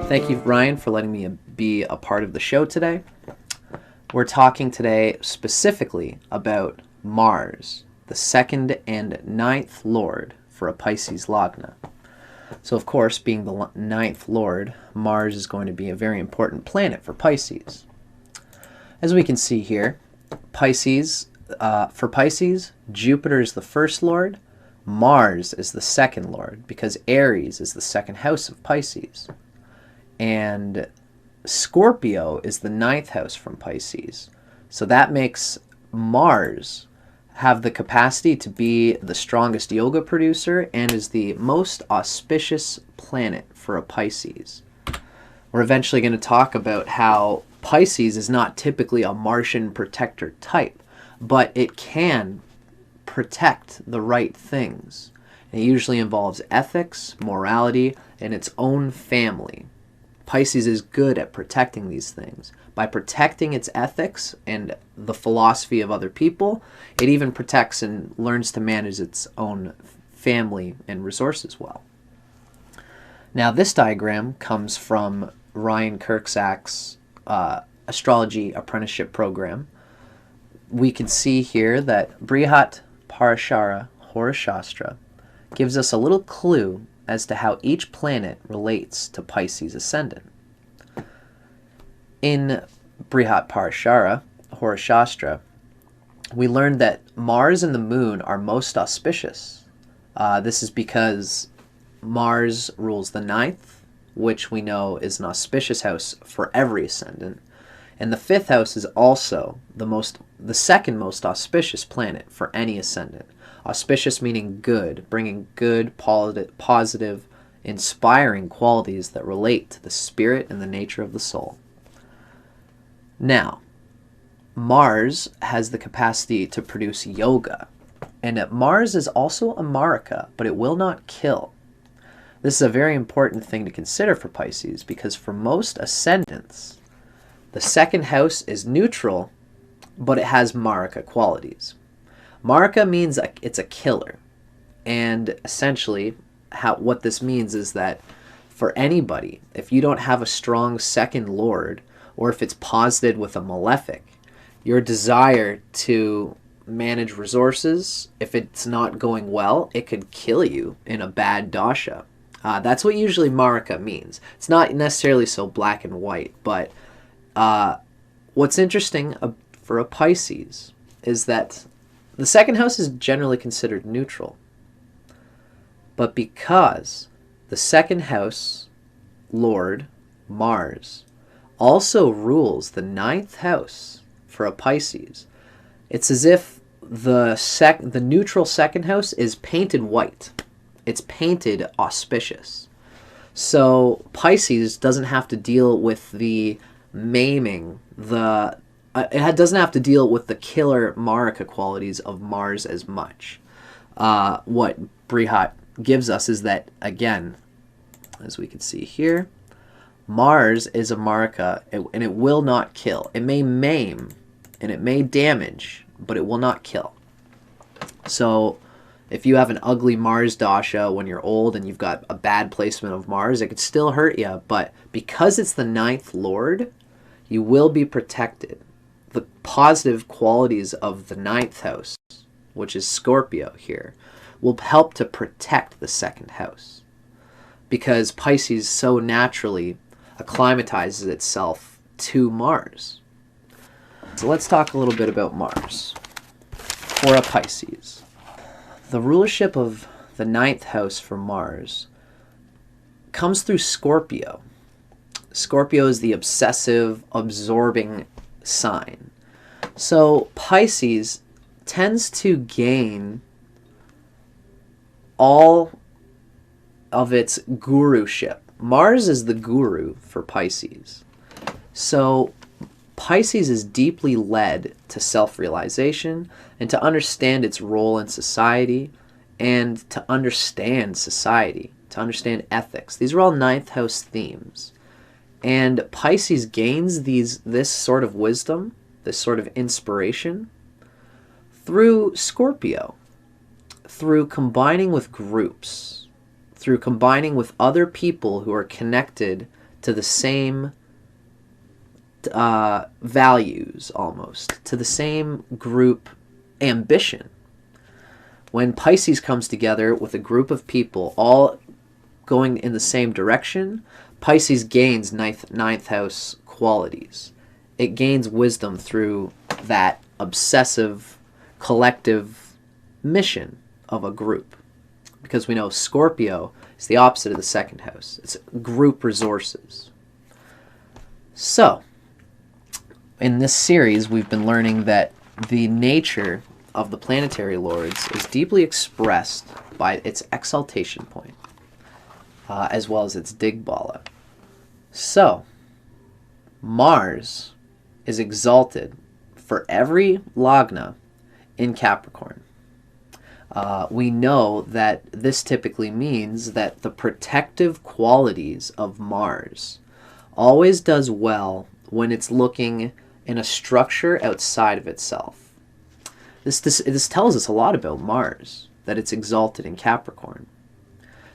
Thank you, Ryan, for letting me be a part of the show today. We're talking today specifically about Mars, the second and ninth lord for a Pisces lagna. So, of course, being the ninth lord, Mars is going to be a very important planet for Pisces. As we can see here, for Pisces, Jupiter is the first lord, Mars is the second lord, because Aries is the second house of Pisces. And Scorpio is the ninth house from Pisces. So that makes Mars have the capacity to be the strongest yoga producer and is the most auspicious planet for a Pisces. We're eventually going to talk about how Pisces is not typically a Martian protector type, but it can protect the right things. It usually involves ethics, morality, and its own family. Pisces is good at protecting these things. By protecting its ethics and the philosophy of other people, it even protects and learns to manage its own family and resources well. Now, this diagram comes from Ryan Kirksack's astrology apprenticeship program. We can see here that Brihat Parashara Horashastra gives us a little clue as to how each planet relates to Pisces ascendant. In Brihat Parashara, Horashastra, we learned that Mars and the Moon are most auspicious. This is because Mars rules the ninth, which we know is an auspicious house for every ascendant, and the fifth house is also the second most auspicious planet for any ascendant. Auspicious meaning good, bringing good, positive, inspiring qualities that relate to the spirit and the nature of the soul. Now, Mars has the capacity to produce yoga, and Mars is also a marca, but it will not kill. This is a very important thing to consider for Pisces, because for most ascendants, the second house is neutral, but it has marca qualities. Marca means it's a killer, and essentially what this means is that for anybody, if you don't have a strong second lord, or if it's posited with a malefic, your desire to manage resources, if it's not going well, it could kill you in a bad dasha. That's what usually marca means. It's not necessarily so black and white, but what's interesting for a Pisces is that the second house is generally considered neutral. But because the second house lord, Mars, also rules the ninth house for a Pisces, it's as if the neutral second house is painted white. It's painted auspicious. So Pisces doesn't have to deal with the maiming, it doesn't have to deal with the killer marika qualities of Mars as much. What Brihat gives us is that, again, as we can see here, Mars is a marika, and it will not kill. It may maim, and it may damage, but it will not kill. So if you have an ugly Mars dasha when you're old and you've got a bad placement of Mars, it could still hurt you, but because it's the ninth lord, you will be protected. The positive qualities of the ninth house, which is Scorpio here, will help to protect the second house, because Pisces so naturally acclimatizes itself to Mars. So let's talk a little bit about Mars for a Pisces. The rulership of the ninth house for Mars comes through Scorpio. Scorpio is the obsessive, absorbing sign. So Pisces tends to gain all of its guruship. Mars is the guru for Pisces. So Pisces is deeply led to self-realization and to understand its role in society and to understand society, to understand ethics. These are all ninth house themes. And Pisces gains this sort of wisdom, this sort of inspiration, through Scorpio, through combining with groups, through combining with other people who are connected to the same values, almost, to the same group ambition. When Pisces comes together with a group of people all going in the same direction, Pisces gains ninth house qualities. It gains wisdom through that obsessive, collective mission of a group. Because we know Scorpio is the opposite of the second house. It's group resources. So, in this series, we've been learning that the nature of the planetary lords is deeply expressed by its exaltation point, as well as its digbala. So, Mars is exalted for every lagna in Capricorn. We know that this typically means that the protective qualities of Mars always does well when it's looking in a structure outside of itself. This tells us a lot about Mars, that it's exalted in Capricorn.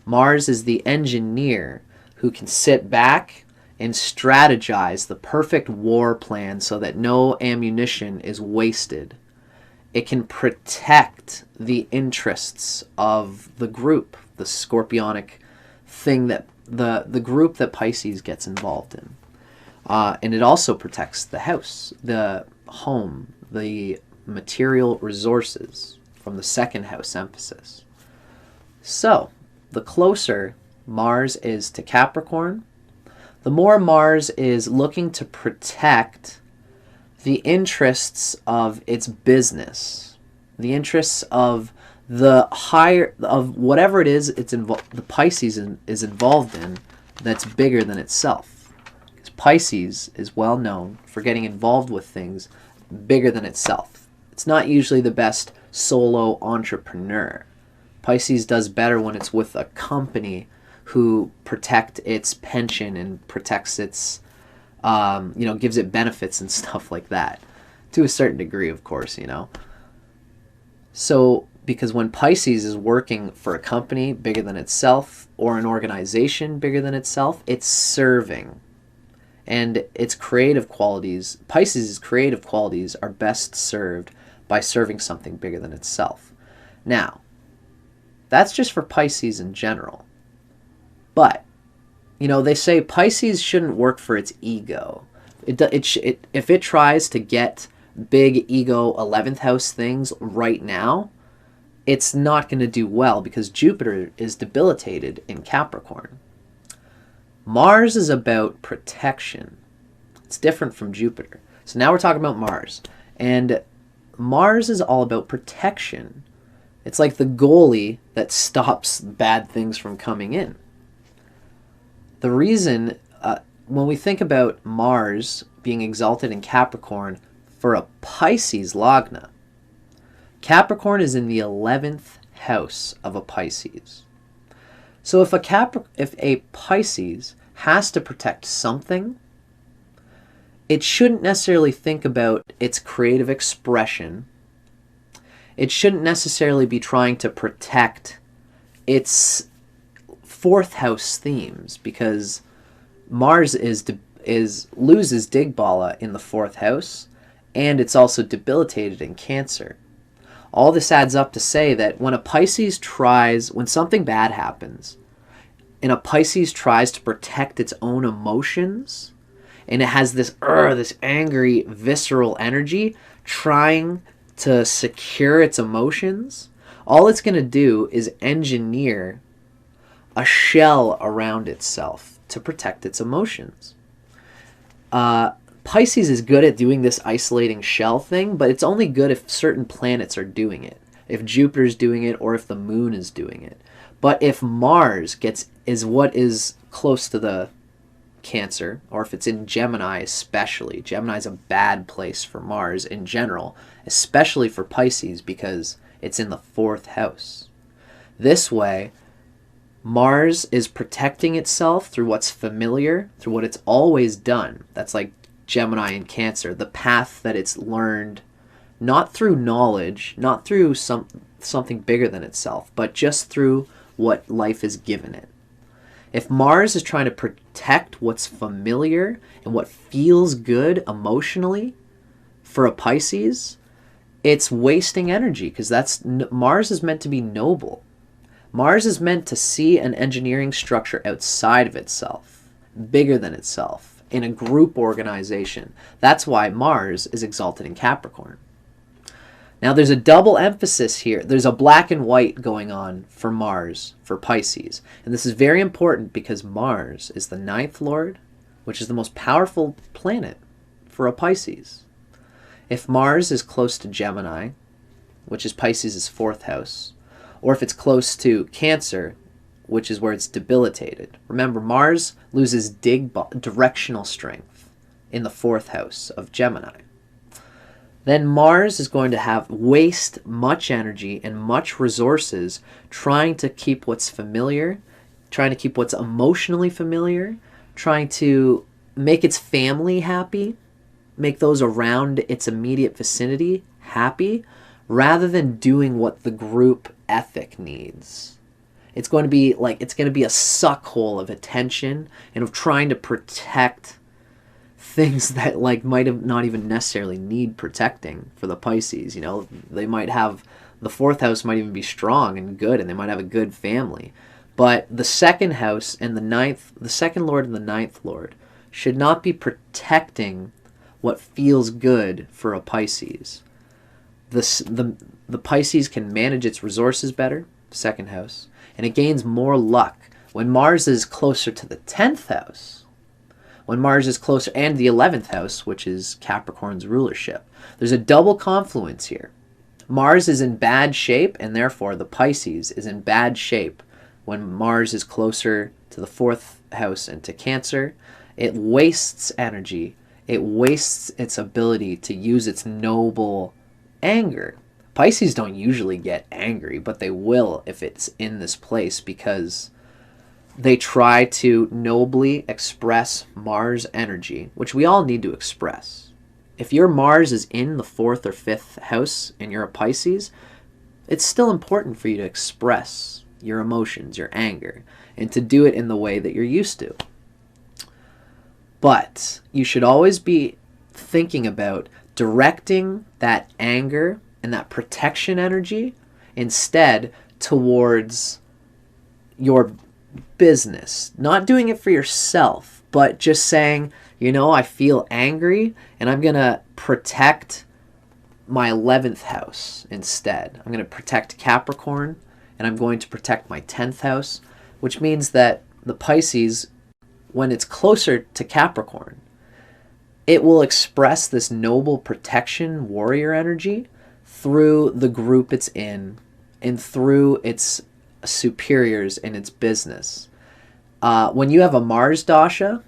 Mars is the engineer who can sit back and strategize the perfect war plan so that no ammunition is wasted. It can protect the interests of the group, the scorpionic thing that the group that Pisces gets involved in. And it also protects the house, the home, the material resources from the second house emphasis. So, the closer Mars is to Capricorn, the more Mars is looking to protect the interests of its business, the interests of the higher, of whatever it is the Pisces is involved in that's bigger than itself. Because Pisces is well known for getting involved with things bigger than itself. It's not usually the best solo entrepreneur. Pisces does better when it's with a company who protect its pension and protects its, gives it benefits and stuff like that. To a certain degree, of course, So, because when Pisces is working for a company bigger than itself or an organization bigger than itself, it's serving. And its creative qualities, Pisces' creative qualities are best served by serving something bigger than itself. Now, that's just for Pisces in general. But, they say Pisces shouldn't work for its ego. If it tries to get big ego 11th house things right now, it's not going to do well because Jupiter is debilitated in Capricorn. Mars is about protection. It's different from Jupiter. So now we're talking about Mars. And Mars is all about protection. It's like the goalie that stops bad things from coming in. The reason, when we think about Mars being exalted in Capricorn for a Pisces lagna, Capricorn is in the 11th house of a Pisces. So if a Pisces has to protect something, it shouldn't necessarily think about its creative expression. It shouldn't necessarily be trying to protect its fourth house themes, because Mars loses digbala in the fourth house, and it's also debilitated in Cancer. All this adds up to say that when something bad happens, and a Pisces tries to protect its own emotions, and it has this angry, visceral energy trying to secure its emotions, all it's going to do is engineer a shell around itself to protect its emotions. Pisces is good at doing this isolating shell thing, but it's only good if certain planets are doing it. If Jupiter's doing it or if the moon is doing it. But if Mars is what is close to the Cancer, or if it's in Gemini especially. Gemini is a bad place for Mars in general, especially for Pisces because it's in the fourth house. This way, Mars is protecting itself through what's familiar, through what it's always done. That's like Gemini and Cancer, the path that it's learned, not through knowledge, not through something bigger than itself, but just through what life has given it. If Mars is trying to protect what's familiar and what feels good emotionally for a Pisces, it's wasting energy, because Mars is meant to be noble. Mars is meant to see an engineering structure outside of itself, bigger than itself, in a group organization. That's why Mars is exalted in Capricorn. Now there's a double emphasis here. There's a black and white going on for Mars, for Pisces. And this is very important because Mars is the 9th lord, which is the most powerful planet for a Pisces. If Mars is close to Gemini, which is Pisces' 4th house, or if it's close to Cancer, which is where it's debilitated. Remember, Mars loses directional strength in the 4th house of Gemini. Then Mars is going to waste much energy and much resources trying to keep what's familiar, trying to keep what's emotionally familiar, trying to make its family happy, make those around its immediate vicinity happy, rather than doing what the group ethic needs. It's going to be a suck hole of attention and of trying to protect things that might have not even necessarily need protecting for the Pisces. They might have, the 4th house might even be strong and good, and they might have a good family. But the 2nd house and the 2nd lord and the 9th lord should not be protecting what feels good for a Pisces. The Pisces can manage its resources better, 2nd house, and it gains more luck when Mars is closer to the 10th house. When Mars is closer, and the 11th house, which is Capricorn's rulership. There's a double confluence here. Mars is in bad shape, and therefore the Pisces is in bad shape when Mars is closer to the 4th house and to Cancer. It wastes energy. It wastes its ability to use its noble anger. Pisces don't usually get angry, but they will if it's in this place, because they try to nobly express Mars energy, which we all need to express. If your Mars is in the 4th or 5th house and you're a Pisces, it's still important for you to express your emotions, your anger, and to do it in the way that you're used to. But you should always be thinking about directing that anger and that protection energy instead towards your business. Not doing it for yourself, but just saying, I feel angry and I'm going to protect my 11th house instead. I'm going to protect Capricorn and I'm going to protect my 10th house, which means that the Pisces, when it's closer to Capricorn, it will express this noble protection warrior energy through the group it's in and through its superiors in its business. When you have a Mars dasha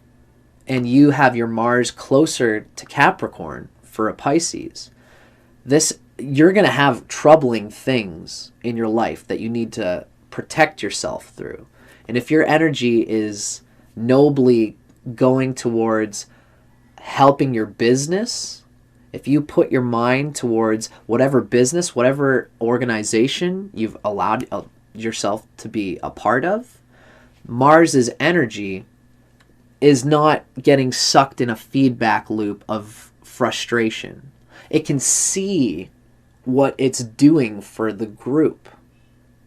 and you have your Mars closer to Capricorn for a Pisces, you're going to have troubling things in your life that you need to protect yourself through. And if your energy is nobly going towards helping your business, if you put your mind towards whatever business, whatever organization you've allowed yourself to be a part of, Mars's energy is not getting sucked in a feedback loop of frustration. It can see what it's doing for the group.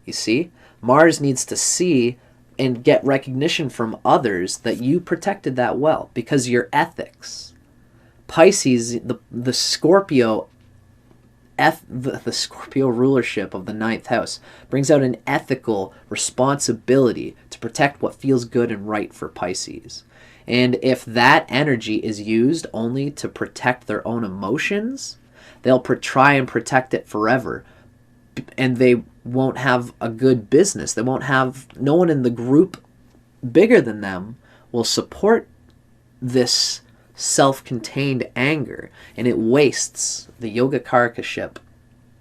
You see? Mars needs to see and get recognition from others that you protected that well because of your ethics. Pisces, the Scorpio the Scorpio rulership of the 9th house brings out an ethical responsibility to protect what feels good and right for Pisces. And if that energy is used only to protect their own emotions, they'll try and protect it forever. And they won't have a good business. They won't have, no one in the group bigger than them will support this self-contained anger, and it wastes the yoga karaka ship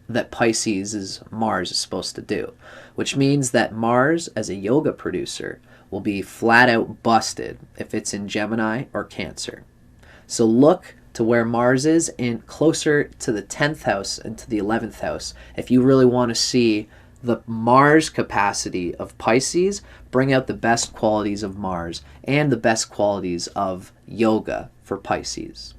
that Pisces is Mars is supposed to do, which means that Mars as a yoga producer will be flat out busted if it's in Gemini or Cancer. So look to where Mars is in closer to the 10th house and to the 11th house if you really want to see the Mars capacity of Pisces bring out the best qualities of Mars and the best qualities of yoga for Pisces.